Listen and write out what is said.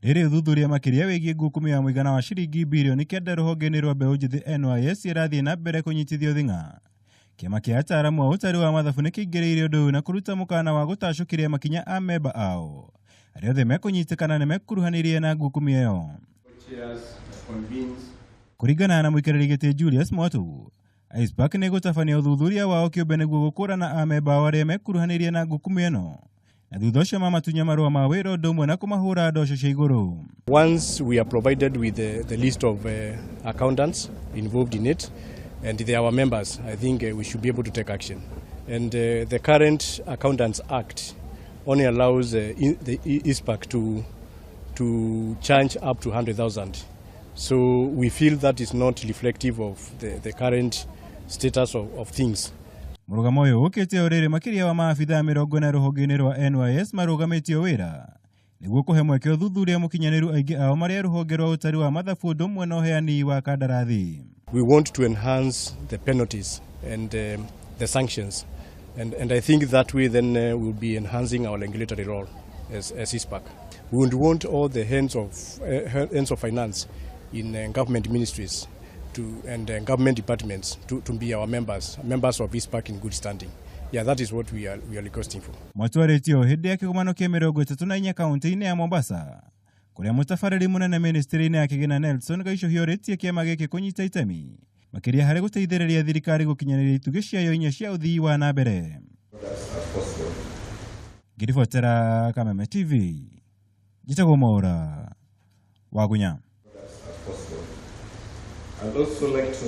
Rĩrĩ ũthuthuria makĩria wĩgiĩ ngukumio ya mũigana wa ciringi bilioni 9 rũhonge-inĩ rwa mbeũ njĩthĩ NYS ĩrathiĩ na mbere kũnyitithio thing'a. Kĩama kĩa ataaramu a ũtari wa mathabu nĩ kĩingĩrĩire ũndũ ũyũ na kũruta mũkana wa gũtacũkĩria makinya a memba ao arĩa othe mekũnyitĩkana nĩ mekuruhanirie na ngukumio ĩyo. Kũringana na mũikarĩri gĩtĩ Julius Mwatu, ISPAC nĩ gũtabania ũthuthuria wao kĩũmbe nĩguo gũkũrana a memba ao arĩa mekuruhanirie na ngukumio ĩno. Na thutha ũcio mamatunya marũa ma wĩra ũndũ ũmwe na kũmahũra ndosho cia igũrũ. Once we are provided with the list of accountants involved in it and they are our members, I think we should be able to take action. And the current Accountants Act only allows the ISPAC to charge up to 100,000. So we feel that is not reflective of the current status of things. Mũrũgamo ũyũ ũkĩte ũrĩrĩ makĩria wa maabithaa 40 rũhonge-inĩ rwa NYS marũgamĩtio wĩra nĩguo kũhe mweke ũthuthuria mũkinyanĩru aingĩ ao marĩa rũhonge rwa ũtari wa mathabu ũndũ ũmwe na ũheani wa kandarathi. We want to enhance the penalties and the sanctions, and I think that way then we'll be enhancing our regulatory role as ISPAC. We would want all the hands of finance in government ministries and government departments to be our members of ISPAC in good standing. Yeah, that is what we are requesting for. Mwatwarĩtio hĩndĩ ya kĩgomano kĩa 34 kaunti-inĩ ya Mombasa, kũrĩa mũtabarĩri mũnene ministry-inĩ ya kĩgĩna Nelson gaicũhiorĩtie kĩama gĩkĩ kũnyita itemi makĩria harĩ gũteithĩrĩria thirikari gũkinyanĩria itugĩ ciayo inya cia ũthii wa na mbere. Ngĩribotera Kameme TV, Njĩtagwo Mwaũra, Wagunya.